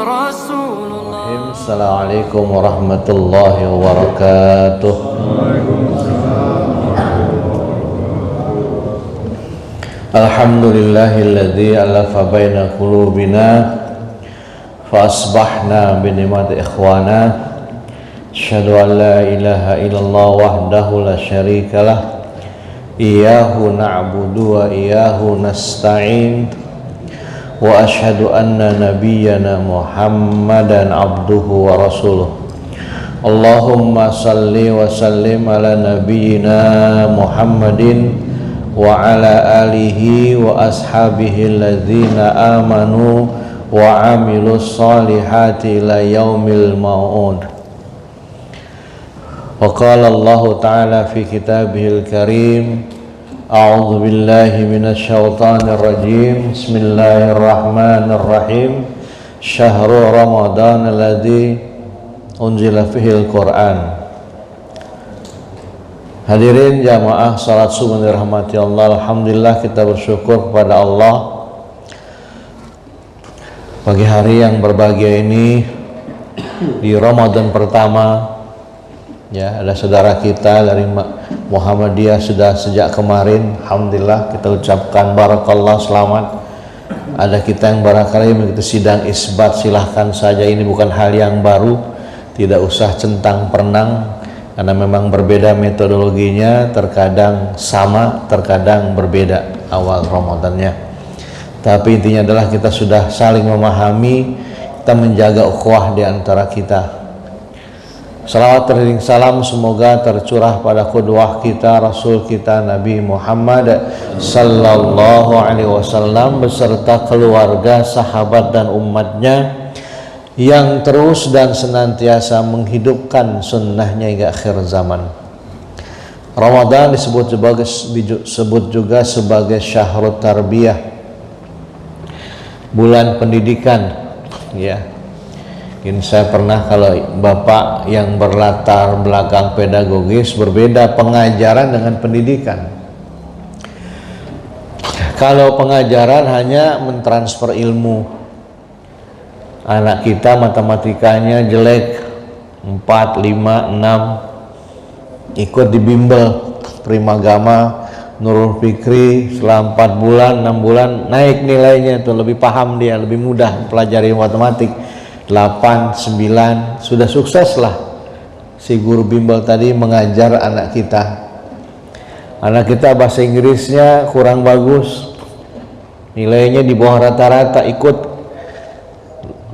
رسول الله. Assalamualaikum warahmatullahi wabarakatuh. Alhamdulillahilladzi alafa baina qulubina fa asbahna bi ni'mati ikhwana. Asyhadu an la ilaha illallah wahdahu la syarikalah. Iyyahu na'budu wa iyyahu nasta'in. Wa asyhadu anna nabiyyana Muhammadan abduhu wa rasuluh. Allahumma salli wa sallim ala nabiyyina Muhammadin wa ala alihi wa ashabihi alladzina amanu wa amilus salihati ila yaumil ma'ud. Wa qala Allah ta'ala fi kitabihil karim, a'udzu billahi minasy syaithanir rajim, bismillahirrahmanirrahim, syahrul ramadan alladzi unzila fihil Qur'an. Hadirin jamaah salat subuh dirahmati Allah. Alhamdulillah kita bersyukur kepada Allah pagi hari yang berbahagia ini di Ramadan pertama. Ya, ada saudara kita dari Muhammadiyah sudah sejak kemarin. Alhamdulillah kita ucapkan barakallah, selamat. Ada kita yang barangkali mengikuti sidang isbat, silahkan saja, ini bukan hal yang baru, tidak usah centang perenang. Karena memang berbeda metodologinya, terkadang sama, terkadang berbeda awal Ramadannya. Tapi intinya adalah kita sudah saling memahami, kita menjaga ukhuwah di antara kita. Salawat teriring salam semoga tercurah pada qudwah kita, Rasul kita Nabi Muhammad sallallahu alaihi wasallam beserta keluarga, sahabat dan umatnya yang terus dan senantiasa menghidupkan sunnahnya hingga akhir zaman. Ramadan disebut juga sebagai syahrul tarbiyah, bulan pendidikan. Ya, ini saya pernah, kalau bapak yang berlatar belakang pedagogis, berbeda pengajaran dengan pendidikan. Kalau pengajaran hanya mentransfer ilmu. Anak kita matematikanya jelek 4, 5, 6, ikut di bimbel Primagama, Nurul Fikri selama 4 bulan, 6 bulan, naik nilainya tuh, lebih paham dia, lebih mudah pelajari matematik. 8, 9, sudah sukses lah si guru bimbel tadi mengajar anak kita. Anak kita bahasa Inggrisnya kurang bagus, nilainya di bawah rata-rata, ikut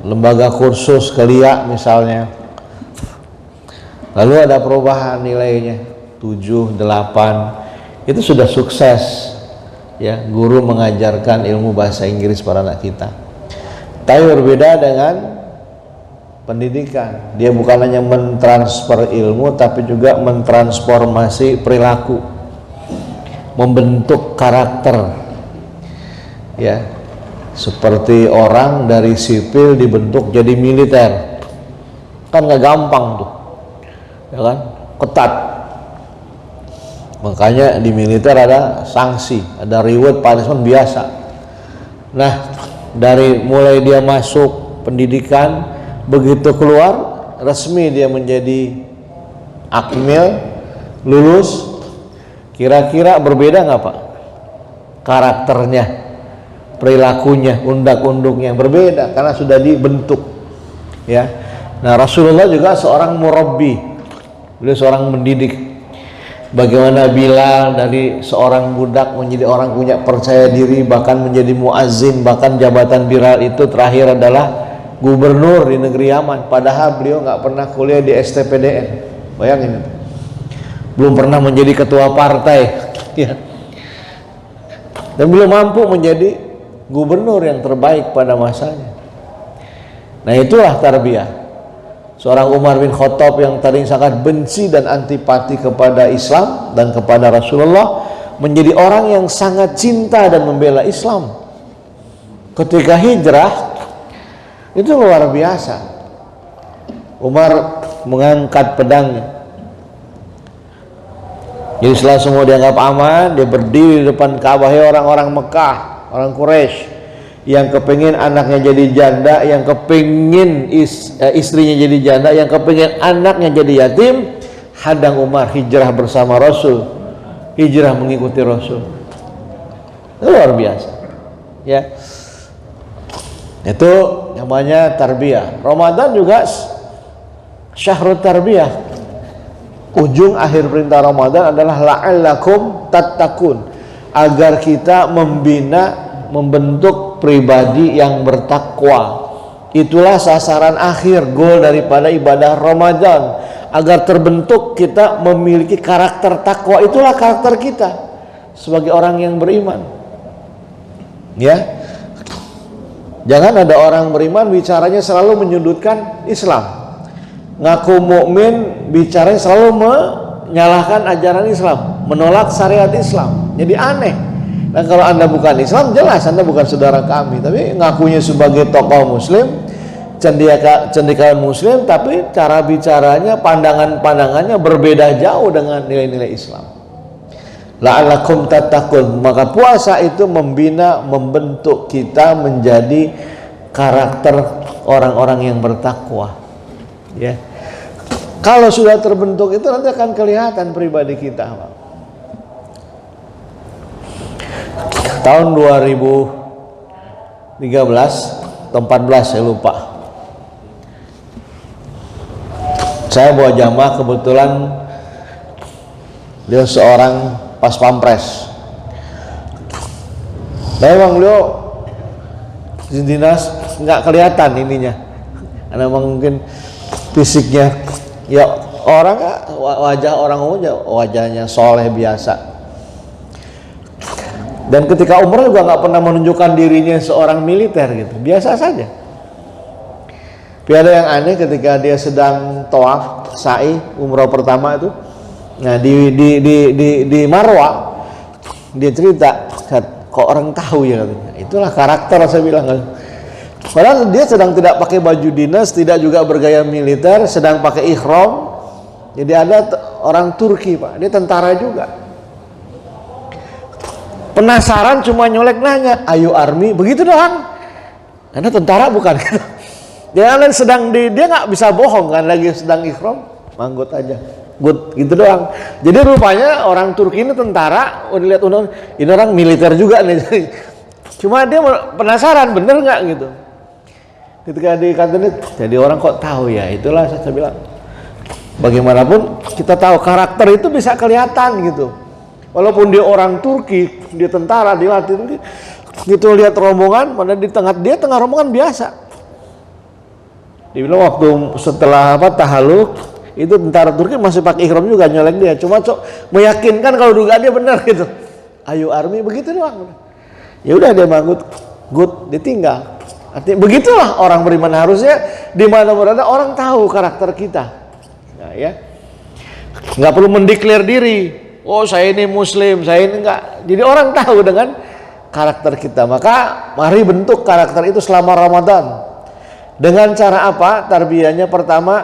lembaga kursus Kelia misalnya, lalu ada perubahan nilainya 7, 8, itu sudah sukses ya, guru mengajarkan ilmu bahasa Inggris pada anak kita. Tapi berbeda dengan pendidikan, dia bukan hanya mentransfer ilmu tapi juga mentransformasi perilaku, membentuk karakter ya. Seperti orang dari sipil dibentuk jadi militer, kan nggak gampang tuh, ya kan, ketat. Makanya di militer ada sanksi, ada reward punishment biasa. Nah, dari mulai dia masuk pendidikan, begitu keluar resmi dia menjadi akmil, lulus, kira-kira berbeda nggak Pak karakternya, perilakunya, undak-unduknya berbeda karena sudah dibentuk ya. Nah, Rasulullah juga seorang murabbi, beliau seorang mendidik. Bagaimana Bilal dari seorang budak menjadi orang punya percaya diri, bahkan menjadi muazzin, bahkan jabatan Bilal itu terakhir adalah gubernur di negeri Yaman, padahal beliau nggak pernah kuliah di STPDN. Bayangin, belum pernah menjadi ketua partai ya. Dan beliau mampu menjadi gubernur yang terbaik pada masanya. Nah, itulah tarbiyah. Seorang Umar bin Khattab yang tadi sangat benci dan antipati kepada Islam dan kepada Rasulullah, menjadi orang yang sangat cinta dan membela Islam. Ketika hijrah, itu luar biasa. Umar mengangkat pedangnya. Jadi setelah semua dianggap aman, dia berdiri di depan Ka'bah. Orang-orang Mekah, orang Quraisy, yang kepingin anaknya jadi janda, yang kepingin istrinya jadi janda, yang kepingin anaknya jadi yatim, hadang Umar hijrah bersama Rasul, hijrah mengikuti Rasul. Luar biasa, ya. Itu namanya tarbiyah. Ramadan juga syahrul tarbiyah. Ujung akhir perintah Ramadan adalah la'allakum tattaqun, agar kita membentuk pribadi yang bertakwa. Itulah sasaran akhir, goal daripada ibadah Ramadan, agar terbentuk kita memiliki karakter takwa. Itulah karakter kita sebagai orang yang beriman, ya. Jangan ada orang beriman bicaranya selalu menyudutkan Islam, ngaku mukmin bicaranya selalu menyalahkan ajaran Islam, menolak syariat Islam. Jadi aneh. Dan kalau Anda bukan Islam, jelas Anda bukan saudara kami. Tapi ngakunya sebagai tokoh Muslim, cendekiawan Muslim, tapi cara bicaranya, pandangannya berbeda jauh dengan nilai-nilai Islam. La'allakum tattaqun. Maka puasa itu membina, membentuk kita menjadi karakter orang-orang yang bertakwa. Ya. Kalau sudah terbentuk itu nanti akan kelihatan pribadi kita, Pak. Tahun 2013 atau 14 saya lupa, saya bawa jamaah, kebetulan dia seorang pas pampres. Memang beliau dinas nggak kelihatan ininya, karena mungkin fisiknya ya orang, wajah orang umum wajahnya soleh biasa. Dan ketika umrah juga nggak pernah menunjukkan dirinya seorang militer gitu, biasa saja. Tapi ada yang aneh ketika dia sedang tawaf sa'i umrah pertama itu, nah di Marwah dia cerita, kok orang tahu ya katanya. Itulah karakter, saya bilang. Padahal dia sedang tidak pakai baju dinas, tidak juga bergaya militer, sedang pakai ihram. Jadi ada orang Turki, Pak, dia tentara juga. Penasaran cuma nyolek nanya, "Ayo army?" Begitu doang. Karena tentara bukan gitu. Dia nggak bisa bohong kan, lagi sedang ihram, manggut aja. Good, gitu doang. Jadi rupanya orang Turki ini tentara, lihat ini orang militer juga nih. Cuma dia penasaran bener nggak gitu. Ketika di kantor ini, jadi orang kok tahu ya. Itulah saya bilang, bagaimanapun kita tahu karakter itu bisa kelihatan gitu. Walaupun dia orang Turki, dia tentara, dilatih gitu, lihat rombongan, mana di tengah rombongan biasa. Dibilang waktu setelah tahallul itu tentara Turki masih pakai ihram juga, nyolek dia, cuma meyakinkan kalau dugaan dia benar gitu. Ayo army, begitu doang. Ya udah dia manggut, good, ditinggal. Artinya begitulah orang beriman, harusnya di mana berada orang tahu karakter kita. Nah, ya. Nggak perlu mendeklar diri. Oh, saya ini Muslim, saya ini enggak. Jadi orang tahu dengan karakter kita. Maka mari bentuk karakter itu selama Ramadan. Dengan cara apa? Tarbiyahnya pertama,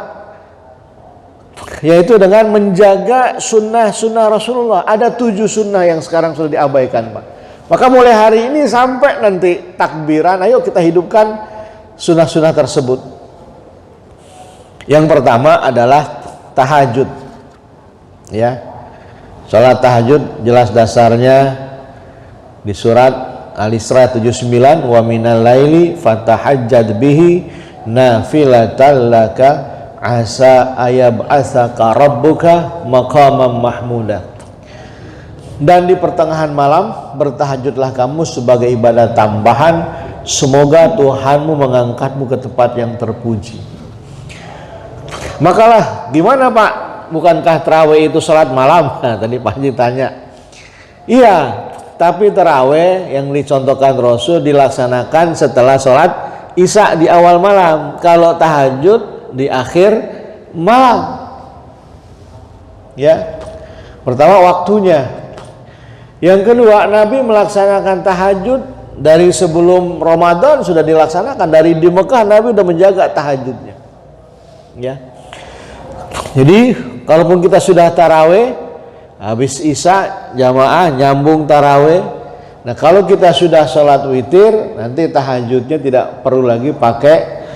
yaitu dengan menjaga sunnah-sunnah Rasulullah. Ada 7 sunnah yang sekarang sudah diabaikan, Pak. Maka mulai hari ini sampai nanti takbiran, ayo kita hidupkan sunnah-sunnah tersebut. Yang pertama adalah tahajud. Ya. Salat tahajud jelas dasarnya di surat Al-Isra 79, wa minal laili fatahajjad bihi nafilatan laka asa ayab'atsaka rabbuka maqaman mahmuda. Dan di pertengahan malam bertahajudlah kamu sebagai ibadah tambahan, semoga Tuhanmu mengangkatmu ke tempat yang terpuji. Makalah gimana, Pak? Bukankah tarawih itu salat malam? Nah, tadi Pak Haji tanya. Iya, tapi tarawih yang dicontohkan Rasul dilaksanakan setelah salat Isya di awal malam. Kalau tahajud di akhir malam. Ya. Pertama waktunya. Yang kedua, Nabi melaksanakan tahajud dari sebelum Ramadan sudah dilaksanakan. Dari di Mekah Nabi sudah menjaga tahajudnya. Ya. Jadi kalaupun kita sudah tarawih, habis Isya jamaah nyambung tarawih, Nah kalau kita sudah sholat witir, nanti tahajudnya tidak perlu lagi pakai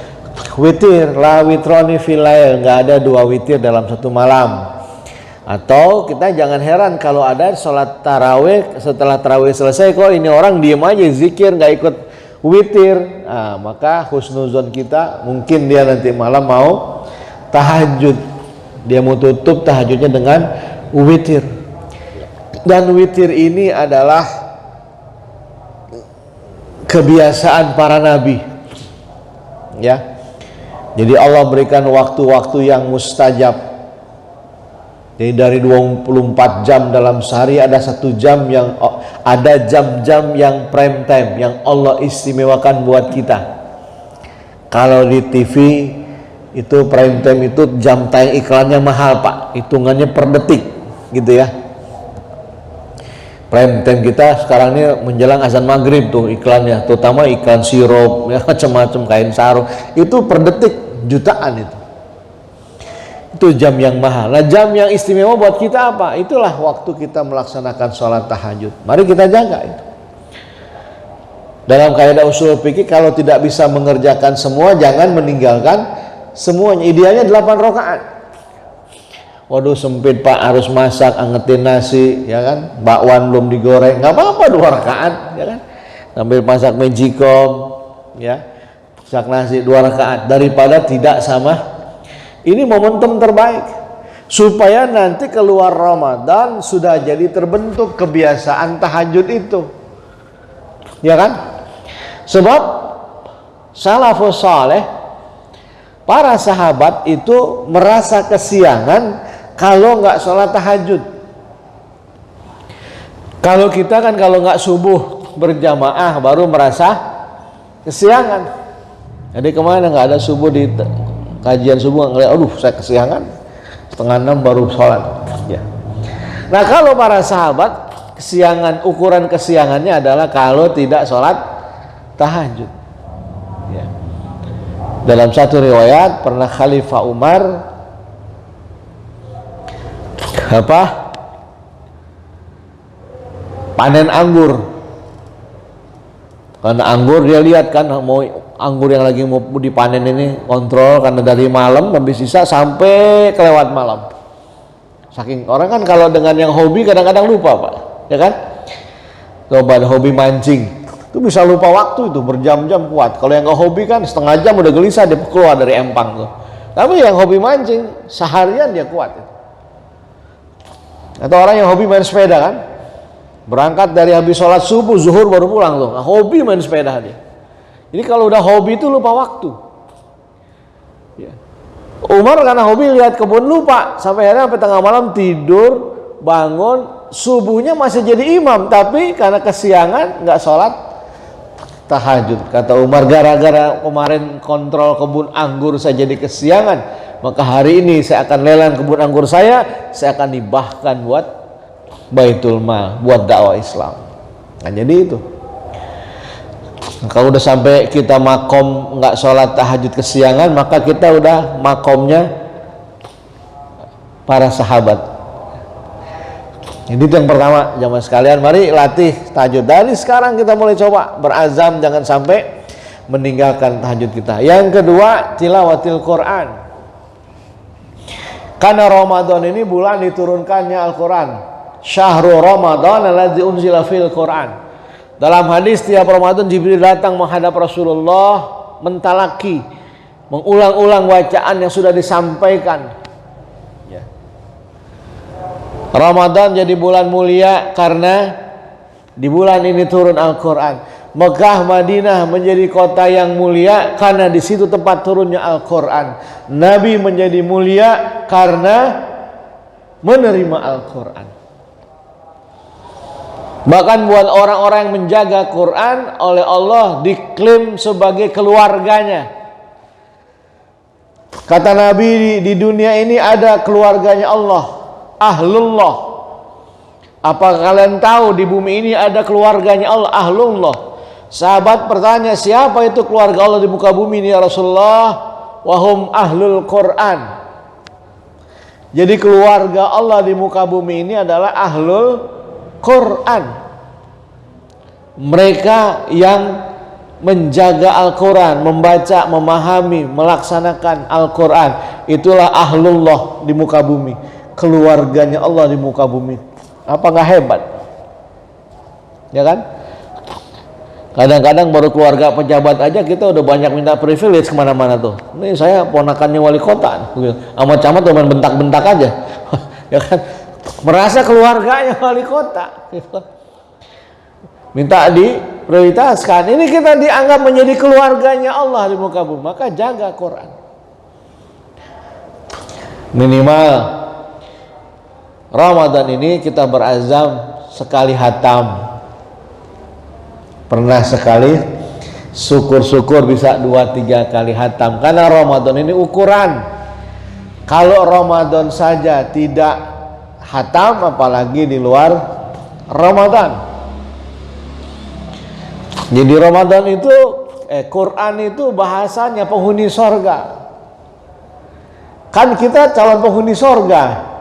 witir. La witroni fil lail, nggak ada 2 witir dalam satu malam. Atau kita jangan heran kalau ada sholat tarawih, setelah tarawih selesai kok ini orang diem aja zikir nggak ikut witir. Nah, maka husnuzon kita mungkin dia nanti malam mau tahajud, dia mau tutup tahajudnya dengan witir. Dan witir ini adalah kebiasaan para nabi, ya. Jadi Allah berikan waktu-waktu yang mustajab. Jadi dari 24 jam dalam sehari ada 1 jam yang ada jam-jam yang prime time yang Allah istimewakan buat kita. Kalau di TV itu prime time itu jam tayang iklannya mahal Pak, hitungannya per detik gitu ya. Prime time kita sekarang ini menjelang azan maghrib tuh iklannya, terutama iklan sirup ya, macam-macam kain sarung itu per detik jutaan itu jam yang mahal. Nah jam yang istimewa buat kita apa? Itulah waktu kita melaksanakan sholat tahajud. Mari kita jaga itu. Dalam kaidah usul fikih kalau tidak bisa mengerjakan semua, jangan meninggalkan semuanya. Idealnya 8 rakaat. Waduh sempit Pak, harus masak, angetin nasi, ya kan? Bakwan belum digoreng, nggak apa-apa 2 rakaat, ya kan? Sambil masak magicom, ya, masak nasi 2 rakaat daripada tidak sama. Ini momentum terbaik supaya nanti keluar Ramadan sudah jadi terbentuk kebiasaan tahajud itu, ya kan? Sebab salafus saleh, para sahabat itu merasa kesiangan kalau nggak sholat tahajud. Kalau kita kan kalau nggak subuh berjamaah baru merasa kesiangan. Jadi kemana nggak ada subuh di kajian subuh, ngeliat, aduh saya kesiangan, 5:30 baru sholat. Ya. Nah kalau para sahabat kesiangan, ukuran kesiangannya adalah kalau tidak sholat tahajud. Ya. Dalam satu riwayat pernah Khalifah Umar panen anggur. Karena anggur dia lihat kan mau anggur yang lagi mau dipanen ini kontrol karena dari malam habis sisa sampai kelewat malam. Saking orang kan kalau dengan yang hobi kadang-kadang lupa Pak, ya kan? Coba hobi mancing, itu bisa lupa waktu itu berjam-jam kuat. Kalau yang nggak hobi kan setengah jam udah gelisah dia keluar dari empang tuh. Tapi yang hobi mancing seharian dia kuat. Atau orang yang hobi main sepeda kan, berangkat dari habis sholat subuh zuhur baru pulang tuh, nah, hobi main sepeda dia. Jadi kalau udah hobi itu lupa waktu. Ya. Umar karena hobi lihat kebun lupa sampai akhirnya sampai tengah malam tidur, bangun subuhnya masih jadi imam tapi karena kesiangan nggak sholat tahajud. Kata Umar gara-gara kemarin kontrol kebun anggur saya jadi kesiangan, maka hari ini saya akan lelang kebun anggur saya akan hibahkan buat Baitul Mal, buat dakwah Islam. Nah jadi itu. Kalau udah sampai kita makom nggak sholat tahajud kesiangan, maka kita udah makomnya para sahabat. Ini itu yang pertama, jamaah sekalian, mari latih tahajud. Dari sekarang kita mulai coba berazam jangan sampai meninggalkan tahajud kita. Yang kedua, tilawatil Quran. Karena Ramadan ini bulan diturunkannya Al-Quran. Syahrul Ramadan alladzi unzila fil Quran. Dalam hadis tiap Ramadan Jibril datang menghadap Rasulullah mentalaki, mengulang-ulang bacaan yang sudah disampaikan. Ya. Ramadan jadi bulan mulia karena di bulan ini turun Al-Quran. Mekah Madinah menjadi kota yang mulia karena di situ tempat turunnya Al-Quran. Nabi menjadi mulia karena menerima Al-Quran. Bahkan buat orang-orang yang menjaga Quran oleh Allah diklaim sebagai keluarganya. Kata Nabi di dunia ini ada keluarganya Allah, Ahlullah. Apa kalian tahu di bumi ini ada keluarganya Allah, Ahlullah? Sahabat bertanya, siapa itu keluarga Allah di muka bumi ini ya Rasulullah? Wahum ahlul Quran. Jadi keluarga Allah di muka bumi ini adalah ahlul Quran. mereka yang menjaga Al-Quran, membaca, memahami, melaksanakan Al-Quran, itulah ahlullah di muka bumi, keluarganya Allah di muka bumi. Apa nggak hebat? Ya kan? Kadang-kadang baru keluarga pejabat aja kita udah banyak minta privilege kemana-mana tuh. Ini saya ponakannya wali kota, sama camat cuma bentak-bentak aja. Ya kan? Merasa keluarganya wali kota. Minta diprioritaskan. Ini kita dianggap menjadi keluarganya Allah di muka bumi, maka jaga Quran. Minimal Ramadan ini kita berazam sekali hatam. Pernah sekali, syukur-syukur bisa 2-3 kali hatam. Karena Ramadan ini ukuran. Kalau Ramadan saja tidak hatam, apalagi di luar Ramadan. Jadi Ramadan itu, Quran itu bahasanya penghuni sorga. Kan kita calon penghuni sorga.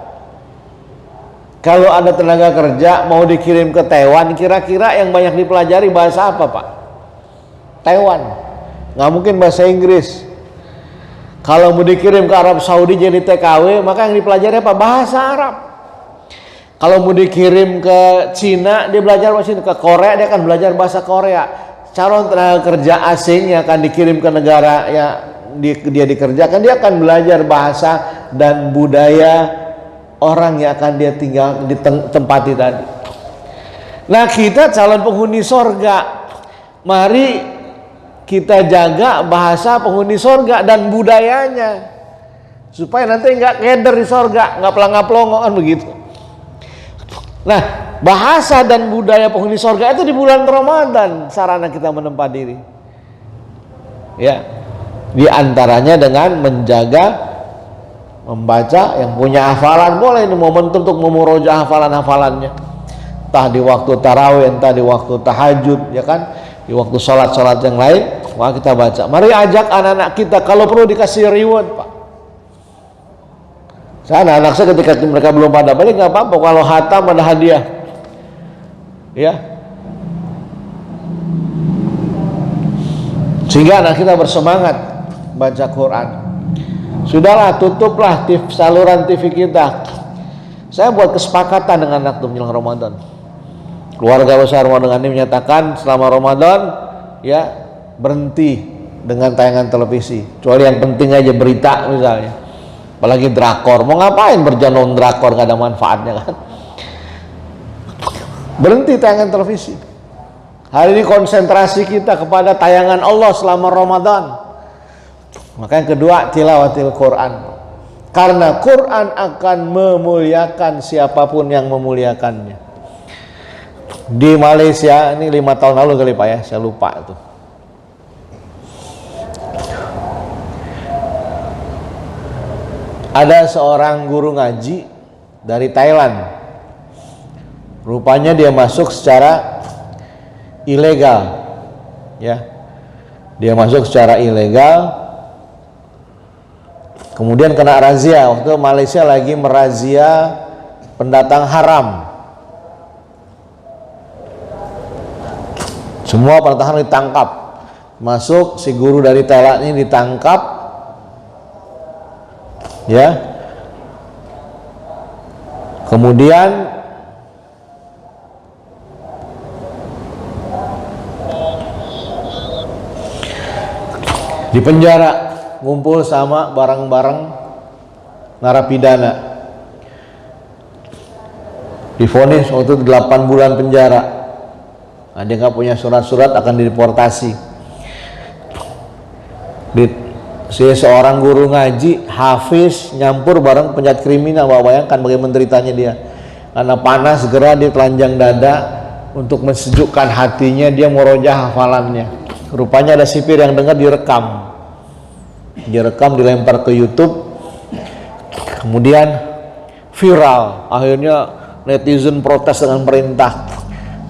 Kalau ada tenaga kerja mau dikirim ke Taiwan, kira-kira yang banyak dipelajari bahasa apa, Pak? Taiwan. Nggak mungkin bahasa Inggris. Kalau mau dikirim ke Arab Saudi jadi TKW, maka yang dipelajari apa? Bahasa Arab. Kalau mau dikirim ke Cina, dia belajar bahasa Cina. Ke Korea, dia akan belajar bahasa Korea. Calon tenaga kerja asing yang akan dikirim ke negara ya dia dikerjakan, dia akan belajar bahasa dan budaya orang yang akan dia tinggal di tempati tadi. Nah, kita calon penghuni sorga, mari kita jaga bahasa penghuni sorga dan budayanya, supaya nanti nggak keder di sorga, nggak pelangap-pelongo kan begitu. Nah, bahasa dan budaya penghuni sorga itu di bulan Ramadan sarana kita menempa diri. Ya, di antaranya dengan menjaga membaca, yang punya hafalan boleh ini momentum untuk memurojaah hafalan-hafalannya, entah di waktu tarawih, entah di waktu tahajud, ya kan, di waktu sholat-sholat yang lain, maka kita baca. Mari ajak anak-anak kita, kalau perlu dikasih reward, Pak. Anak-anak saya ketika mereka belum pada balik nggak apa-apa, kalau hatam ada hadiah, ya, sehingga anak kita bersemangat baca Quran. Sudahlah, tutuplah saluran TV kita. Saya buat kesepakatan dengan anak menjelang Ramadan. Keluarga besar Ramadan ini menyatakan selama Ramadan ya berhenti dengan tayangan televisi. Kecuali yang penting aja berita misalnya. Apalagi drakor. Mau ngapain berjalan drakor, gak ada manfaatnya kan. Berhenti tayangan televisi. Hari ini konsentrasi kita kepada tayangan Allah selama Ramadan. Maka yang kedua, tilawatil Quran. Karena Quran akan memuliakan siapapun yang memuliakannya. Di Malaysia, ini 5 tahun lalu kali Pak ya, saya lupa itu. Ada seorang guru ngaji dari Thailand. Rupanya dia masuk secara ilegal. Ya. Dia masuk secara ilegal. Kemudian kena razia. Waktu Malaysia lagi merazia pendatang haram. Semua pendatang ditangkap. Masuk si guru dari Thailand ini ditangkap. Ya. Kemudian dipenjara, ngumpul sama bareng-bareng narapidana, divonis waktu 8 bulan penjara. Nah, dia nggak punya surat-surat akan dideportasi. Seorang guru ngaji, hafiz, nyampur bareng penjahat kriminal. Bayangkan bagaimana menderitanya dia. Karena panas, segera dia telanjang dada untuk mensejukkan hatinya, dia merojah hafalannya. Rupanya ada sipir yang dengar, direkam. Direkam, dilempar ke YouTube, kemudian viral. Akhirnya netizen protes dengan perintah.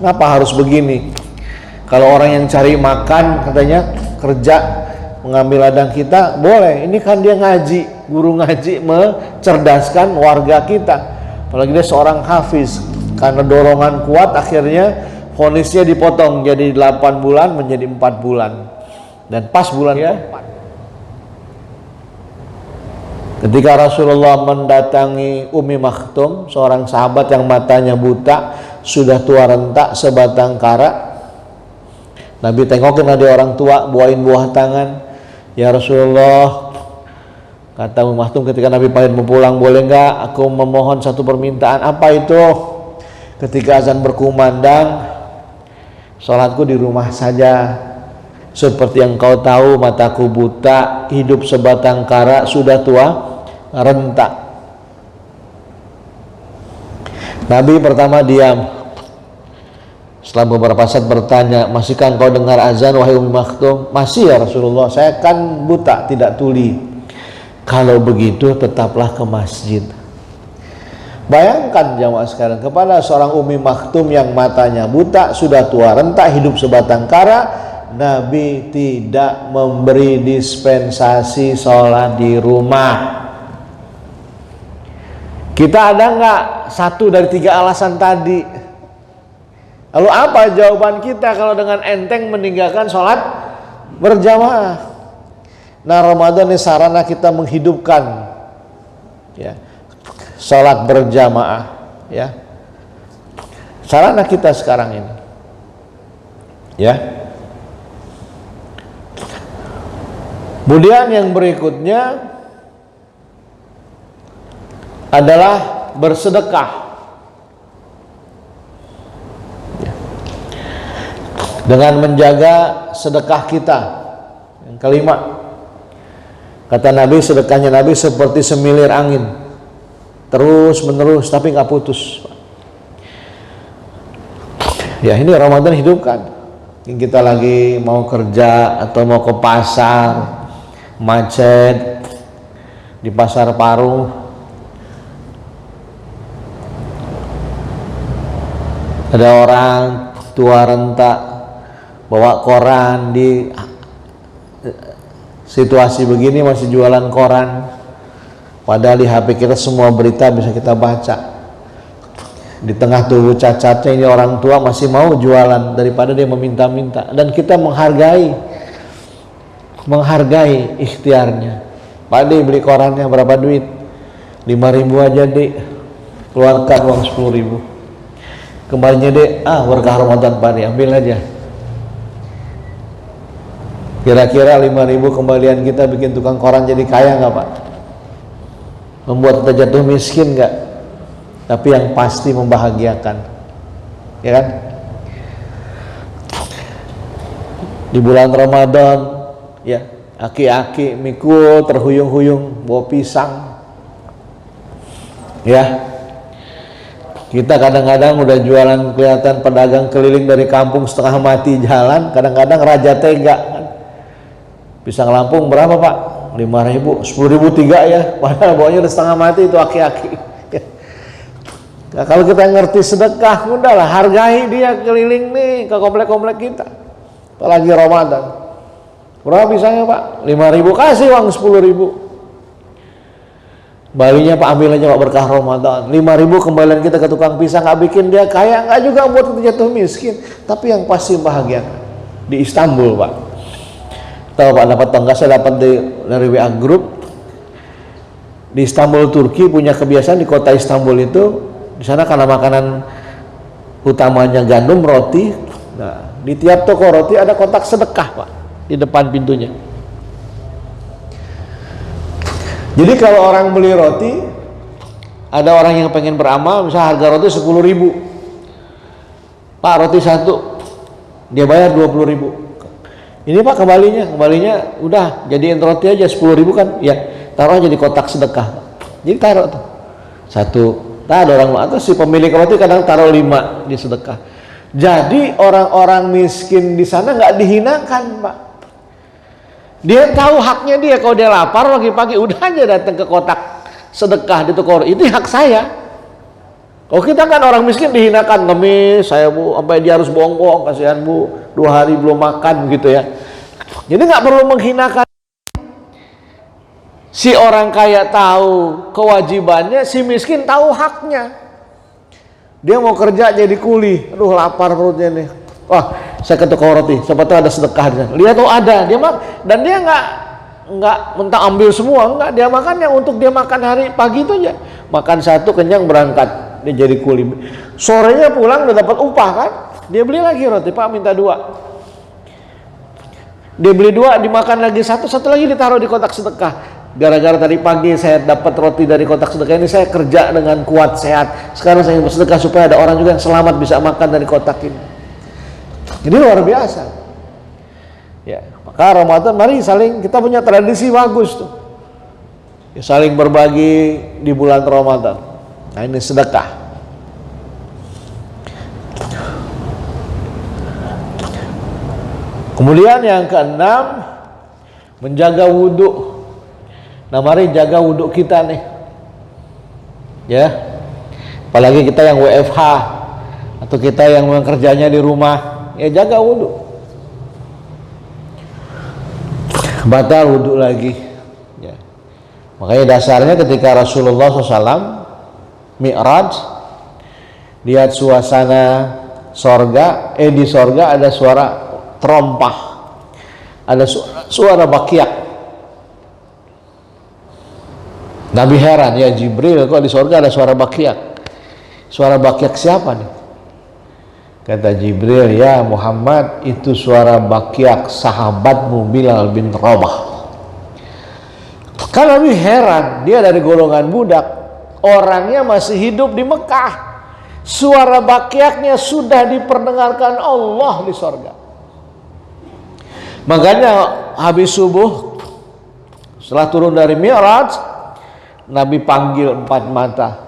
Kenapa harus begini? Kalau orang yang cari makan katanya kerja mengambil ladang kita, boleh. Ini kan dia ngaji, guru ngaji mencerdaskan warga kita. Apalagi dia seorang hafiz. Karena dorongan kuat akhirnya vonisnya dipotong jadi 8 bulan menjadi 4 bulan. Dan pas bulan ya, ketika Rasulullah mendatangi Ummi Maktum, seorang sahabat yang matanya buta, sudah tua rentak sebatang kara. Nabi tengokin dia orang tua, bawain buah tangan. Ya Rasulullah, kata Ummi Maktum ketika Nabi pamit mau pulang, boleh enggak aku memohon satu permintaan? Apa itu? Ketika azan berkumandang, sholatku di rumah saja. Seperti yang kau tahu, mataku buta, hidup sebatang kara, sudah tua rentak. Nabi pertama diam. Setelah beberapa saat bertanya, masihkah engkau dengar azan wahai Ummi Maktum? Masih ya Rasulullah, saya kan buta, tidak tuli. Kalau begitu tetaplah ke masjid. Bayangkan jamaah sekalian, kepada seorang Ummi Maktum yang matanya buta, sudah tua rentak, hidup sebatang kara, Nabi tidak memberi dispensasi sholat di rumah. Kita ada nggak satu dari 3 alasan tadi? Lalu apa jawaban kita kalau dengan enteng meninggalkan sholat berjamaah? Nah, Ramadan ini sarana kita menghidupkan ya, sholat berjamaah ya. Sarana kita sekarang ini ya. Kemudian yang berikutnya adalah bersedekah. Dengan menjaga sedekah kita. Yang kelima, kata Nabi, sedekahnya Nabi seperti semilir angin, terus menerus tapi nggak putus. Ya, ini Ramadan hidupkan. Kita lagi mau kerja atau mau ke pasar, macet di pasar Parung, ada orang tua rentak bawa koran. Di situasi begini masih jualan koran, padahal di HP kita semua berita bisa kita baca. Di tengah tubuh cacatnya ini orang tua masih mau jualan daripada dia meminta-minta. Dan kita menghargai ikhtiarnya. Pak Di, beli korannya berapa duit? 5.000 aja Di, keluarkan uang 10.000. Kembalinya Di, berkah Ramadan Pak Di, ambil aja. Kira-kira 5.000 kembalian kita bikin tukang koran jadi kaya nggak Pak? Membuat kita jatuh miskin nggak? Tapi yang pasti membahagiakan, ya kan? Di bulan Ramadan, ya, aki-aki mikul terhuyung-huyung bawa pisang, ya. Kita kadang-kadang udah jualan, kelihatan pedagang keliling dari kampung setengah mati jalan, kadang-kadang raja tega kan. Pisang Lampung berapa Pak? 5.000, 10.000 3 ya, padahal bawanya udah setengah mati itu aki-aki. Nah, kalau kita ngerti sedekah, udahlah hargai dia keliling nih ke komplek-komplek kita. Apalagi Ramadan. Berapa pisangnya Pak? 5.000, kasih uang 10.000. Balinya Pak, ambil aja Pak, berkah Ramadan. 5.000 kembalian kita ke tukang pisang, nggak bikin dia kaya, nggak juga buat kita jatuh miskin, tapi yang pasti bahagia. Di Istanbul Pak, tahu Pak dapat tangga, saya dapat dari WA Group. Di Istanbul Turki punya kebiasaan, di kota Istanbul itu, di sana karena makanan utamanya gandum, roti. Nah, di tiap toko roti ada kotak sedekah Pak di depan pintunya. Jadi kalau orang beli roti, ada orang yang pengen beramal, misalnya harga roti 10.000, Pak roti satu, dia bayar 20.000. Ini Pak kembalinya udah jadiin roti aja 10.000 kan? Ya, taruh aja di kotak sedekah. Jadi taruh tuh satu. Nah, ada orang atau si pemilik roti kadang taruh 5 di sedekah. Jadi orang-orang miskin di sana nggak dihinakan Pak. Dia tahu haknya dia, kalau dia lapar pagi-pagi udah aja datang ke kotak sedekah di toko. Ini hak saya. Kalau kita kan orang miskin dihinakan, ngemis saya Bu, sampai dia harus bohong-bohong, kasihan Bu, 2 hari belum makan gitu ya. Jadi nggak perlu menghinakan. Si orang kaya tahu kewajibannya, si miskin tahu haknya. Dia mau kerja jadi kuli, aduh lapar perutnya nih. Wah, saya ke toko roti, siapa tahu ada sedekah di sana. Lihat, oh ada, dia dan dia nggak mentah ambil semua, enggak, dia makannya untuk dia makan hari pagi itu aja. Makan satu kenyang berangkat, dia jadi kuli. Sorenya pulang udah dapat upah kan? Dia beli lagi roti, Pak minta 2. Dia beli 2, dimakan lagi satu lagi ditaruh di kotak sedekah. Gara-gara tadi pagi saya dapat roti dari kotak sedekah ini, saya kerja dengan kuat sehat. Sekarang saya bersedekah supaya ada orang juga yang selamat bisa makan dari kotak ini. Jadi luar biasa. Ya, maka Ramadan mari kita punya tradisi bagus tuh. Ya, saling berbagi di bulan Ramadan. Nah, ini sedekah. Kemudian yang keenam, menjaga wudhu. Nah, mari jaga wudhu kita nih, ya. Apalagi kita yang WFH atau kita yang kerjanya di rumah, ya jaga wudhu. Batal wudhu lagi, ya. Makanya dasarnya ketika Rasulullah SAW Mi'raj, lihat suasana sorga, di sorga ada suara terompah, ada suara bakiak. Nabi heran, ya Jibril, kok di sorga ada suara bakiak? Suara bakiak siapa nih? Kata Jibril, ya Muhammad, itu suara bakiak sahabatmu Bilal bin Rabah. Kan Nabi heran, dia dari golongan budak, orangnya masih hidup di Mekah, suara bakiaknya sudah diperdengarkan Allah di sorga. Makanya habis subuh, setelah turun dari Mi'raj, Nabi panggil 4 mata.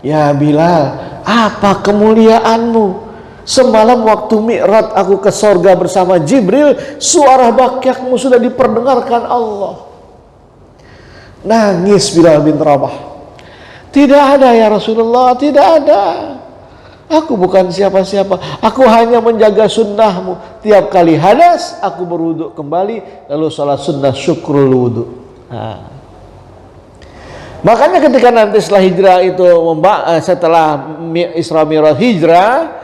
Ya Bilal, apa kemuliaanmu? Semalam waktu Mi'raj aku ke sorga bersama Jibril, suara bakiakmu sudah diperdengarkan Allah. Nangis Bilal bin Rabah. Tidak ada ya Rasulullah, tidak ada. Aku bukan siapa-siapa, aku hanya menjaga sunnahmu. Tiap kali hadas, aku berwudu kembali, lalu sholat sunnah syukrul wudu. Makanya ketika nanti setelah hijrah itu, setelah Isra Mi'raj hijrah,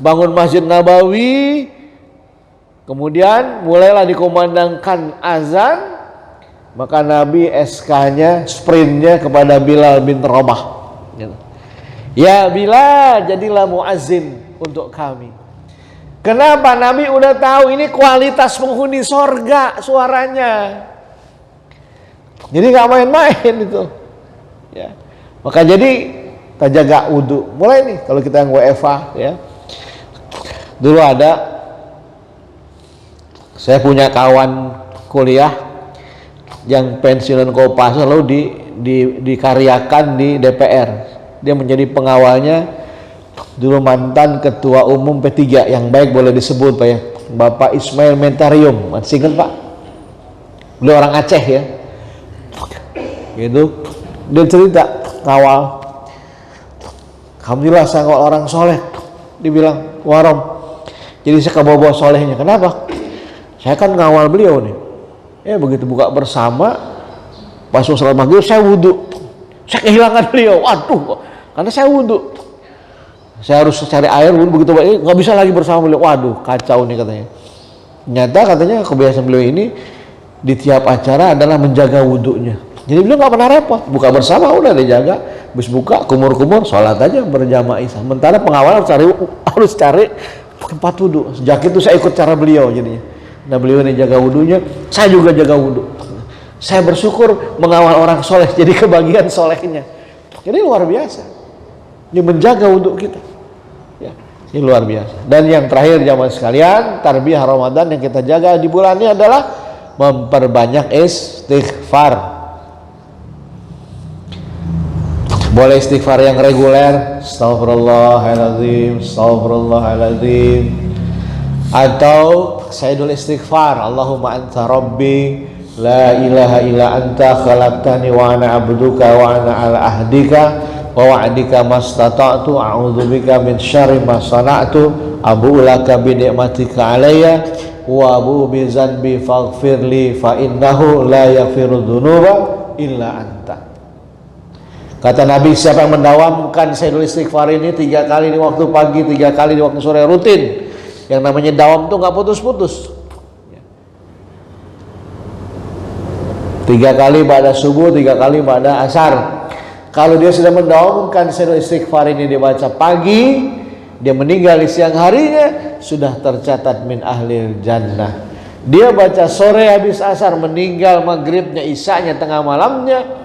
bangun Masjid Nabawi, kemudian mulailah dikumandangkan azan, maka Nabi SK-nya, sprintnya kepada Bilal bin Rabah. Ya Bilal, jadilah muazzin untuk kami. Kenapa? Nabi udah tahu ini kualitas penghuni sorga suaranya. Jadi nggak main-main itu. Ya. Maka jadi kita jaga wudhu. Mulai nih kalau kita yang WFA, ya. Dulu saya punya kawan kuliah yang pensiunan Kopassus lalu dikaryakan di DPR. Dia menjadi pengawalnya, dulu mantan ketua umum P3 yang baik boleh disebut Pak ya, Bapak Ismail Mentarium. Masih ingat Pak? Beliau orang Aceh ya. Gitu. Dia cerita kawal, alhamdulillah saya kawal orang soleh. Dibilang, Warom, jadi saya kebawa-bawa solehnya. Kenapa? Saya kan ngawal beliau nih. Begitu buka bersama, pas sholat maghrib saya wudhu, saya kehilangan beliau. Waduh, karena saya wudhu, saya harus cari air wudhu. Begitu nggak bisa lagi bersama beliau. Waduh, kacau nih katanya. Nyata katanya kebiasaan beliau ini di tiap acara adalah menjaga wudhunya. Jadi beliau nggak pernah repot, buka bersama udah dijaga, habis buka kumur-kumur sholat aja berjamaah. Sementara pengawal harus cari tempat wudhu. Sejak itu saya ikut cara beliau jadinya. Nah beliau ini jaga wudhunya, saya juga jaga wudhu. Saya bersyukur mengawal orang soleh, jadi kebagian solehnya. Jadi luar biasa. Ini menjaga wudhu kita. Ya, ini luar biasa. Dan yang terakhir jamaah sekalian, tarbiyah Ramadan yang kita jaga di bulan ini adalah memperbanyak istighfar. Boleh istighfar yang reguler, Astaghfirullahaladzim, Astaghfirullahaladzim, atau Sayyidul Istighfar, Allahumma anta rabbi la ilaha illa anta khalaqtani wa ana abduka wa ana ala ahdika wa wa'dika mastata'tu a'udzubika min syarri ma sana'tu abu'u laka bi ni'matika alayya wa abu'u bi zanbi faghfirli fa innahu la yaghfiru dzunuba illa anta. Kata Nabi, siapa yang mendawamkan Sayyidul Istighfar ini 3 kali di waktu pagi, 3 kali di waktu sore rutin. Yang namanya dawam tuh nggak putus-putus. 3 kali pada subuh, 3 kali pada asar. Kalau dia sudah mendawamkan Sayyidul Istighfar ini dibaca pagi, dia meninggal di siang harinya, sudah tercatat min ahlil jannah. Dia baca sore habis asar, meninggal maghribnya, isanya, tengah malamnya,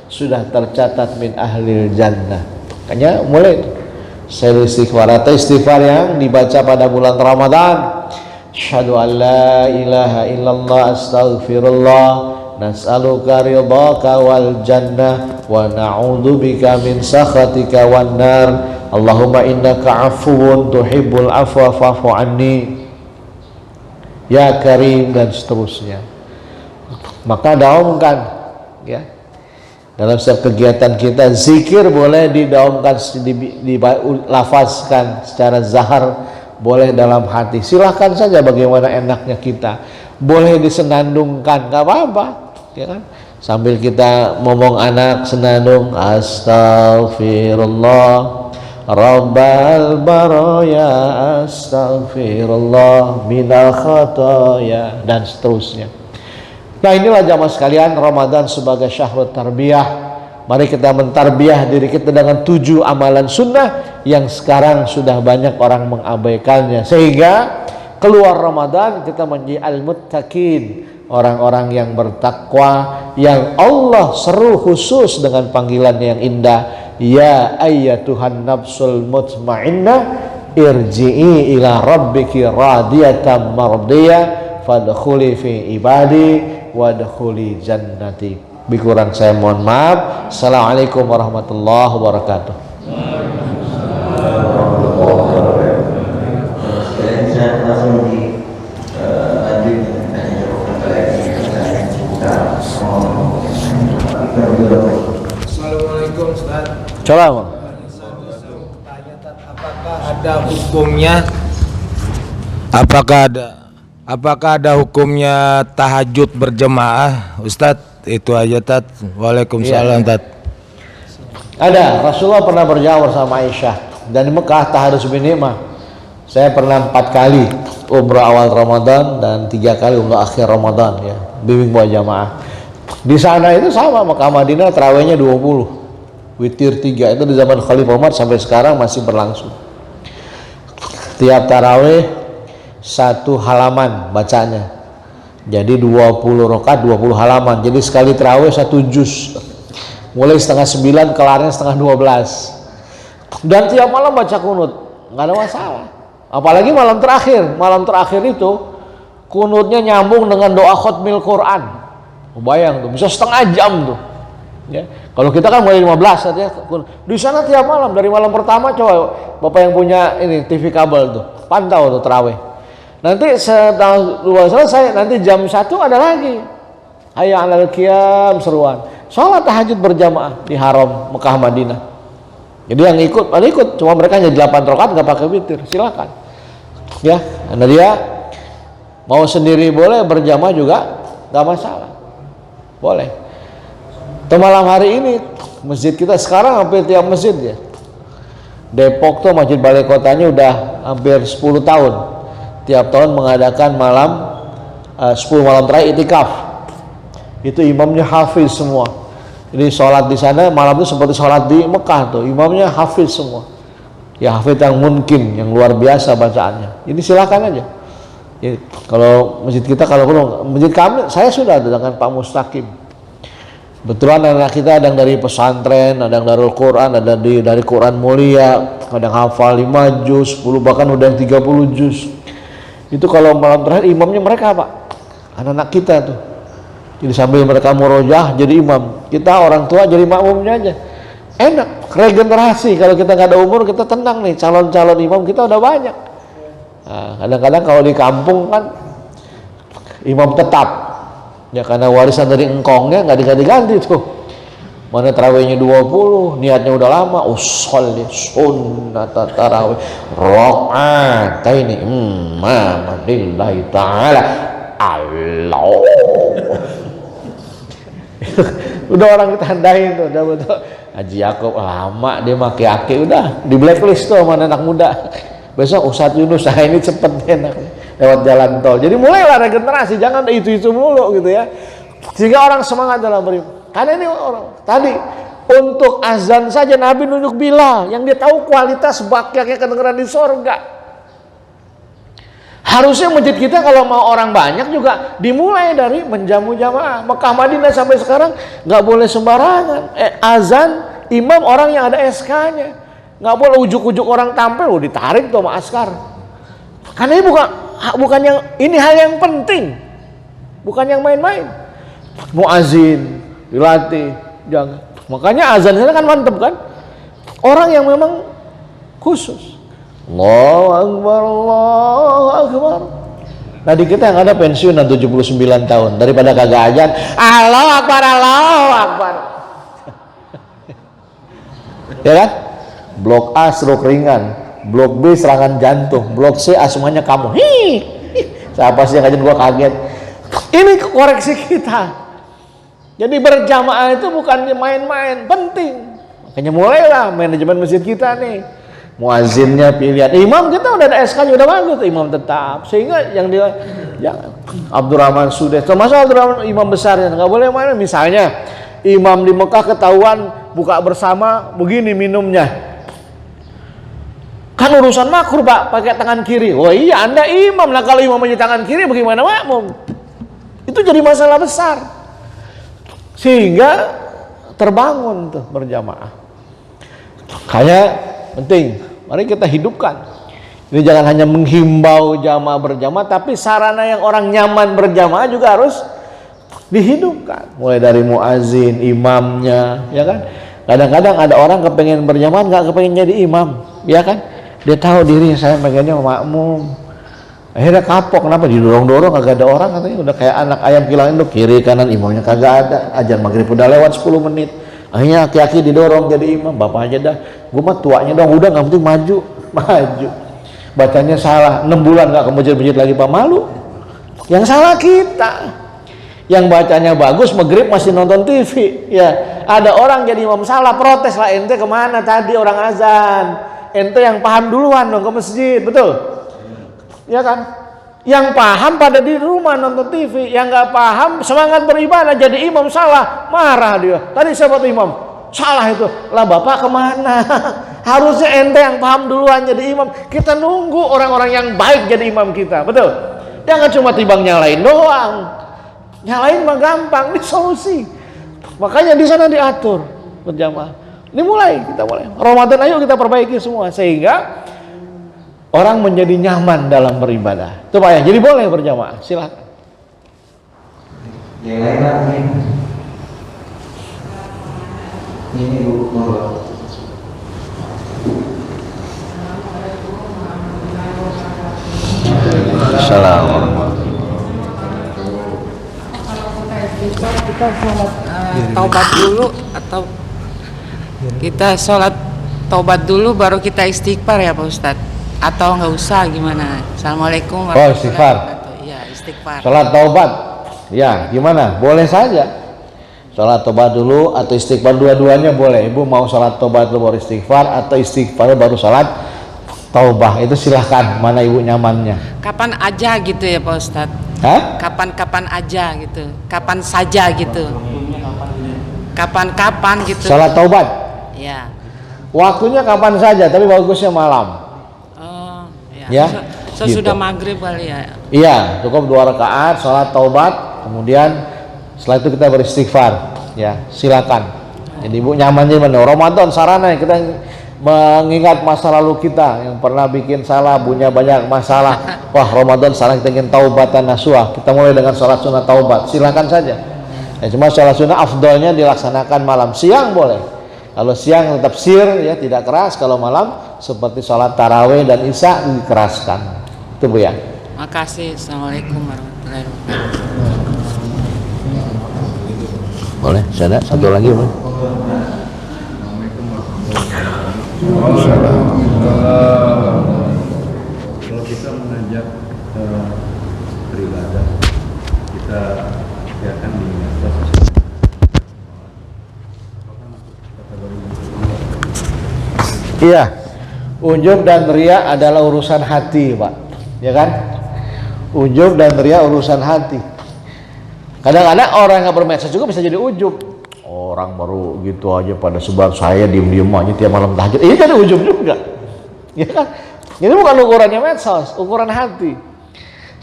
sudah tercatat min ahlil jannah. Makanya mulai Sayyidul Istighfar atau istighfar yang dibaca pada bulan Ramadan. Asyhadu an la ilaha illallah astaghfirullah nas'aluka ridhaka wal jannah wa na'udzubika min sakhatika wan nar. Allahumma innaka afuwun tuhibbul afwa fa'fu anni ya karim, dan seterusnya. Maka daumkan ya. Dalam setiap kegiatan kita, zikir boleh didaumkan, dilafazkan secara zahar, boleh dalam hati. Silahkan saja bagaimana enaknya kita. Boleh disenandungkan, nggak apa-apa, ya kan? Sambil kita ngomong anak senandung, Astaghfirullah Rabbal baraya, Astaghfirullah minal khataya, dan seterusnya. Nah, inilah jamaah sekalian, Ramadan sebagai syahrul tarbiyah. Mari kita mentarbiyah diri kita dengan 7 amalan sunnah yang sekarang sudah banyak orang mengabaikannya, sehingga keluar Ramadan kita menjadi al-muttaqin, orang-orang yang bertakwa, yang Allah seru khusus dengan panggilan yang indah, ya ayyatuhan nafsul mutmainnah irji'i ila rabbiki radiyatan mardiyah fadkhuli fi ibadi wadkhuli jannati. Kurang saya mohon maaf. Assalamualaikum warahmatullahi wabarakatuh. Assalamualaikum Ustaz. Salam. Apakah ada hukumnya? Apakah ada hukumnya tahajud berjemaah, Ustadz? Itu aja, Tat. Waalaikumsalam, Tat. Ada, Rasulullah pernah berjamaah sama Aisyah, dan di Mekah taharus bin nikmah. Saya pernah 4 kali umrah awal Ramadan dan 3 kali umrah akhir Ramadan, ya, bimbing buat jamaah. Di sana itu sama, Mekah Madinah tarawihnya 20, witir 3, itu di zaman Khalifah Umar sampai sekarang masih berlangsung. Tiap tarawih 1 halaman bacanya. Jadi 20 rakaat 20 halaman. Jadi sekali tarawih 1 juz. Mulai setengah 9 kelarnya setengah 12. Dan tiap malam baca kunut, nggak ada masalah. Apalagi malam terakhir. Malam terakhir itu kunutnya nyambung dengan doa khutmil Quran. Bayang tuh, bisa setengah jam tuh. Ya. Kalau kita kan mulai 15 artinya di sana tiap malam, dari malam pertama. Coba Bapak yang punya ini TV kabel tuh, pantau tuh tarawih. Nanti setelah selesai, nanti jam 1 ada lagi hayya 'alal qiyam, seruan sholat tahajud berjamaah di haram Mekah Madinah. Jadi yang ikut, cuma mereka hanya 8 rakaat nggak pakai witir, silakan ya. Karena dia mau sendiri boleh, berjamaah juga nggak masalah, boleh. Tuh malam hari ini masjid kita sekarang hampir tiap masjid ya. Depok tuh masjid balai kotanya udah hampir 10 tahun. Tiap tahun mengadakan malam 10 malam terakhir itikaf. Itu imamnya hafiz semua. Jadi sholat di sana malam itu seperti sholat di Mekah tuh, imamnya hafiz semua. Ya hafiz yang mungkin, yang luar biasa bacaannya. Ini silakan aja. Ya, kalau masjid kita, kalau masjid kami, saya sudah ada dengan Pak Mustaqim. Betulan anak kita ada yang dari pesantren, ada yang dari Quran, ada dari Quran mulia, ada yang hafal 5 juz, 10, bahkan udah yang 30 juz. Itu kalau malam terakhir imamnya mereka, Pak, anak-anak kita tuh. Jadi sambil mereka murojaah jadi imam, kita orang tua jadi makmumnya aja. Enak, regenerasi. Kalau kita nggak ada umur, kita tenang nih, calon-calon imam kita udah banyak. Nah, kadang-kadang kalau di kampung kan imam tetap, ya karena warisan dari engkongnya nggak diganti-ganti tuh. Mana tarawihnya 20, niatnya udah lama, usolli sunnat tarawih rakaataini lillahi ta'ala Allah. Udah orang ditandain tuh, udah betul. Haji Yakob lama dia mah aki udah di blacklist tuh sama anak muda. Besok Ustadz Yunus, saya ini cepet enak lewat jalan tol. Jadi mulailah regenerasi, jangan itu mulu gitu ya. Sehingga orang semangat dalam beribadah. Karena ini orang tadi untuk azan saja Nabi nunjuk Bilal yang dia tahu kualitas bakyaknya kedengeran di sorga. Harusnya masjid kita kalau mau orang banyak juga dimulai dari menjamu jamaah. Mekah Madinah sampai sekarang nggak boleh sembarangan. Azan imam orang yang ada SK-nya, nggak boleh ujuk-ujuk orang tampil, ditarik tuh sama askar. Karena ini bukan yang ini hal yang penting, bukan yang main-main. Muazin dilatih, jangan. Makanya azan sana kan mantep kan? Orang yang memang khusus. Allahu Akbar, Allahu Akbar. Tadi kita yang ada pensiunan 79 tahun, daripada kagak azan, Allahu Akbar, Allahu Akbar. Ya kan? Blok A stroke ringan, blok B serangan jantung, blok C asmanya kamu. Siapa sih yang ngajarin gua kaget? Ini koreksi kita. Jadi berjamaah itu bukan main-main, penting. Makanya mulailah manajemen masjid kita nih. Muazinnya pilihan, imam kita udah ada SK-nya udah bagus, imam tetap. Sehingga yang dia Abdurrahman Sudes, termasuk Abdurrahman imam besarnya nggak boleh main. Misalnya imam di Mekah ketahuan buka bersama begini minumnya, kan urusan makruh Pak, pakai tangan kiri. Oh iya, Anda imam lah, kalau imam punya tangan kiri bagaimana makmum? Itu jadi masalah besar. Sehingga terbangun tuh berjamaah. Kayak penting, mari kita hidupkan. Ini jangan hanya menghimbau jamaah berjamaah, tapi sarana yang orang nyaman berjamaah juga harus dihidupkan. Mulai dari muazin, imamnya, ya kan? Kadang-kadang ada orang kepengen berjamaah, nggak kepengen jadi imam, ya kan? Dia tahu diri, saya pengennya makmum. Akhirnya kapok, kenapa? Didorong-dorong, kagak ada orang katanya. Udah kayak anak ayam kilangin tuh, kiri kanan imamnya kagak ada. Azan maghrib udah lewat 10 menit. Akhirnya aki-aki didorong jadi imam. Bapak aja dah, gue mah tuanya dong, udah nggak penting maju. Bacanya salah, 6 bulan nggak ke masjid-masjid lagi, Pak, malu. Yang salah kita. Yang bacanya bagus, maghrib masih nonton TV. Ya, ada orang jadi imam salah, protes lah, ente kemana tadi orang azan? Ente yang paham duluan dong ke masjid, betul? Ya kan? Yang paham pada di rumah nonton TV, yang nggak paham semangat beribadah jadi imam salah, marah dia. Tadi siapa tuh imam? Salah itu. Lah Bapak kemana? Harusnya ente yang paham duluan jadi imam. Kita nunggu orang-orang yang baik jadi imam kita, betul? Jangan cuma timbang nyalain doang. Nyalain mah gampang, ini solusi. Makanya di sana diatur berjamaah. Ini kita mulai. Ramadan ayo kita perbaiki semua sehingga orang menjadi nyaman dalam beribadah. Itu Pak ya. Jadi boleh berjamaah. Silakan. Yang lain lagi. Ini Bu. Assalamualaikum. Kita sholat taubat dulu atau kita sholat taubat dulu baru kita istighfar ya Pak Ustadz? Atau nggak usah gimana? Assalamualaikum warahmatullahi istighfar. wabarakatuh. Iya, istighfar. Salat taubat. Ya, gimana? Boleh saja. Salat taubat dulu atau istighfar, dua-duanya boleh. Ibu mau salat taubat dulu baru istighfar atau istighfar baru salat taubah, itu silahkan, mana ibu nyamannya. Kapan aja gitu ya Pak Ustadz? Hah? Kapan-kapan aja gitu. Kapan saja gitu. Kapan-kapan gitu. Salat taubat. Ya. Waktunya kapan saja, tapi bagusnya malam. Oh, Ya, sesudah gitu. maghrib kali ya. Iya, cukup 2 rakaat salat taubat, kemudian setelah itu kita beristighfar. Ya, silakan. Jadi ibu nyamannya mana? Ramadan sarana kita mengingat masa lalu kita yang pernah bikin salah, punya banyak masalah. Wah, Ramadan sarana kita ingin taubatan nasuha. Kita mulai dengan salat sunnah taubat. Silakan saja. Ya, cuma salat sunnah afdolnya dilaksanakan malam. Siang boleh. Kalau siang tetap sir ya, tidak keras. Kalau malam seperti sholat tarawih dan isya dikeraskan. Itu Bu ya. Makasih. Assalamualaikum warahmatullahi wabarakatuh. Boleh, saya ada satu lagi boleh. Kalau kita mengajak beribadah, kita biarkan di medsos, apakah masuk kategori Iya, ujub dan riya adalah urusan hati, Pak. Ya kan? Ujub dan riya urusan hati. Kadang-kadang orang yang bermedsos juga bisa jadi ujub. Orang baru gitu aja pada sebar, saya diem-diem aja tiap malam tahajud. Ini kan ujub juga. Ya kan? Ini bukan ukurannya medsos, ukuran hati.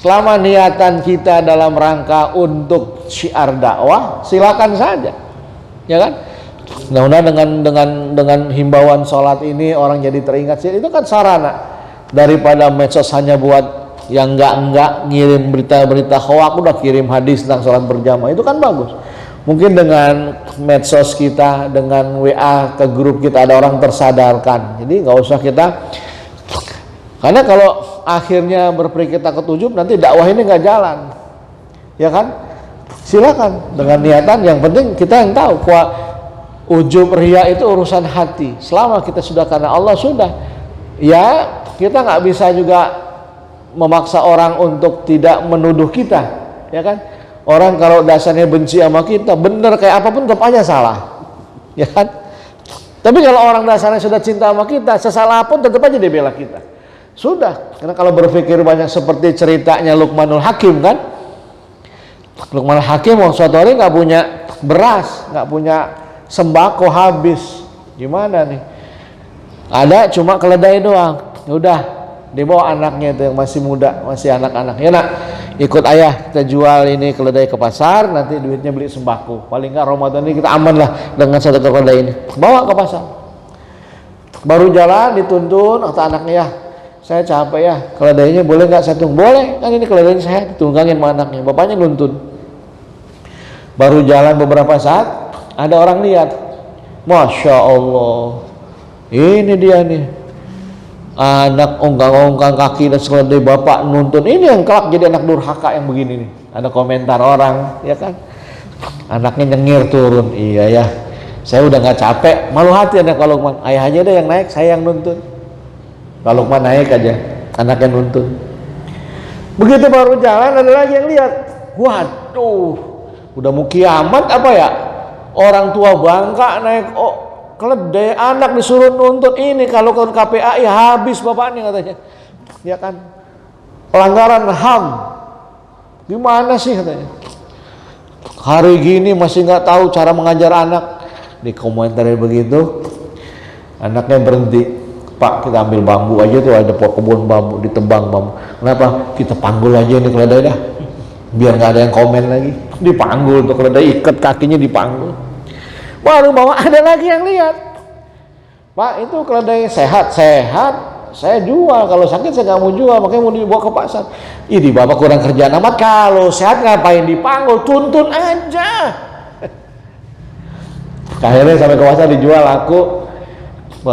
Selama niatan kita dalam rangka untuk syiar dakwah, silakan saja. Ya kan? Mudah-mudahan dengan himbauan sholat ini orang jadi teringat sih. Itu kan sarana daripada medsos hanya buat yang enggak ngirim berita-berita hoak, udah kirim hadis tentang sholat berjamaah, itu kan bagus. Mungkin dengan medsos kita, dengan WA ke grup kita ada orang tersadarkan. Jadi nggak usah kita, karena kalau akhirnya berpikir takut ujub nanti dakwah ini nggak jalan, ya kan? Silakan dengan niatan, yang penting kita yang tahu ujub riya itu urusan hati. Selama kita sudah karena Allah sudah, ya kita nggak bisa juga memaksa orang untuk tidak menuduh kita, ya kan? Orang kalau dasarnya benci sama kita, bener kayak apapun tetap aja salah, ya kan? Tapi kalau orang dasarnya sudah cinta sama kita, sesalah pun tetap aja dia bela kita. Sudah, karena kalau berpikir banyak seperti ceritanya Luqmanul Hakim kan? Luqmanul Hakim waktu suatu hari nggak punya beras, nggak punya sembako, habis. Gimana nih? Ada cuma keledai doang. Udah, dibawa anaknya itu yang masih muda, masih anak-anak. Ya nak, ikut ayah kita jual ini keledai ke pasar, nanti duitnya beli sembako. Paling nggak Ramadan ini kita aman lah dengan satu keledai ini. Bawa ke pasar. Baru jalan dituntun, kata anaknya, ya saya capek ya, keledainya boleh nggak saya tunggu? Boleh, kan ini keledainya saya ditunggangin sama anaknya. Bapaknya nuntun. Baru jalan beberapa saat, ada orang lihat, Masya Allah, ini dia nih, anak ongkang-ongkang kaki dan sekeledai bapak nuntun, ini yang kelak jadi anak durhaka yang begini nih. Ada komentar orang, ya kan, anaknya nyengir turun, iya ya, saya udah nggak capek, malu hati anak Pak Luqman, ayah aja deh yang naik, saya yang nuntun. Pak Luqman naik aja, anaknya nuntun. Begitu baru jalan ada lagi yang lihat, waduh, udah mau kiamat apa ya? Orang tua bangka naik keledai, anak disuruh nuntut, ini kalau ke KPAI habis bapaknya katanya, ya kan, pelanggaran HAM, gimana sih katanya, hari gini masih nggak tahu cara mengajar anak. Di komentar begitu, anaknya berhenti, Pak kita ambil bambu aja tuh, ada kebun bambu, ditebang bambu, kenapa kita panggul aja ini keledai dah, biar nggak ada yang komen lagi. Dipanggul tuh keledai, ikat kakinya dipanggul. Baru bawa ada lagi yang lihat, Pak itu keledai sehat, saya jual, kalau sakit saya nggak mau jual, makanya mau dibawa ke pasar. Ini bapak kurang kerjaan amat, kalau sehat ngapain dipanggul, tuntun aja. Akhirnya sampai ke pasar dijual, aku.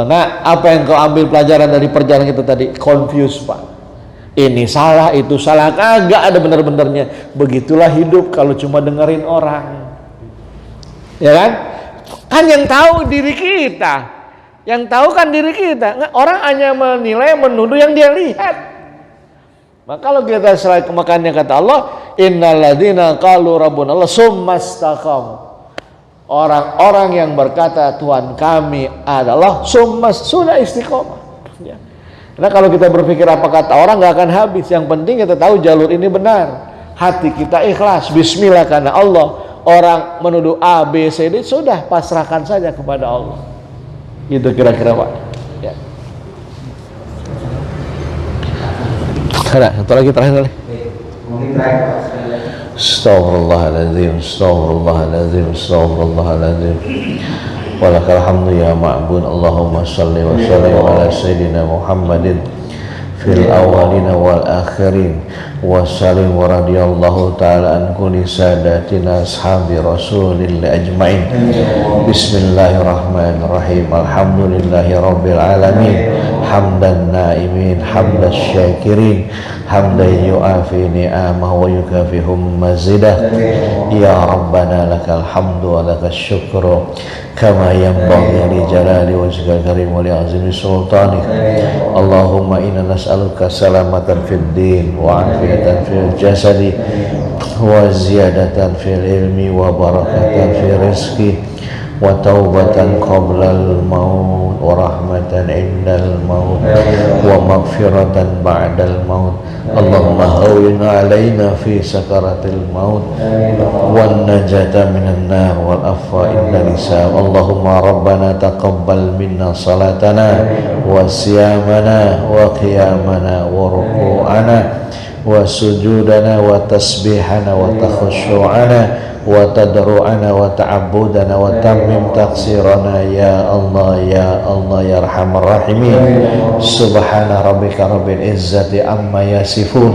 Nah, apa yang kau ambil pelajaran dari perjalanan kita tadi? Confused Pak, ini salah, itu salah, kagak ada bener-benernya. Begitulah hidup kalau cuma dengerin orang, ya kan? Kan yang tahu diri kita, yang tahu kan diri kita. Orang hanya menilai, menuduh yang dia lihat. Maka kalau kita selain makanya kata Allah, innalladzina qalu rabbuna Allah tsumma istaqamu, orang-orang yang berkata Tuhan kami adalah sudah istiqomah, ya. Karena kalau kita berpikir apa kata orang nggak akan habis. Yang penting kita tahu jalur ini benar, hati kita ikhlas, bismillah karena Allah. Orang menuduh A, B, C, D, sudah pasrahkan saja kepada Allah. Itu kira-kira Pak, ya. Ada satu lagi terakhir kali. Mungkin terakhir Pak, sekali lagi. Astaghfirullahaladzim, astaghfirullahaladzim, astaghfirullahaladzim. Walakal hamdu ya ma'bud. Allahumma salli wa sallim ala sayyidina Muhammadin fil awalina wal akhirin wa sallim wa radiyallahu ta'ala an kulli sadatina ashabi rasulillah ajma'in. Bismillahirrahmanirrahim. Alhamdulillahi rabbil alamin, hamdan naimin, hamdan syakirin, hamdan yu'afi ni'amah wa yukafihum mazidah. Ya Rabbana lakal hamdu wa lakal syukru kama yanbaghi li jalali wajhika karim wa li azimi sultanik. Allahumma inna nas'aluka salamatan fid din wa afiyatan fil jasadi wa ziyadatan fil ilmi wa barakatan fil rizqi وتوبة قبل الموت ورحمة عند الموت ومغفرة بعد الموت اللهم هون علينا في سكرة الموت والنجاة من النار والعفو عند الحساب اللهم ربنا تقبل منا صلاتنا وصيامنا وقيامنا وركوعنا وسجودنا وتسبيحنا وتخشوعنا وتضرعنا وتعبدنا وتمم تقصيرنا يا الله يا الله يا أرحم الراحمين سبحان ربك رب العزة عما يصفون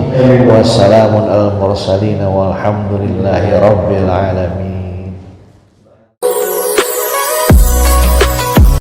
وسلام على المرسلين والحمد لله رب العالمين.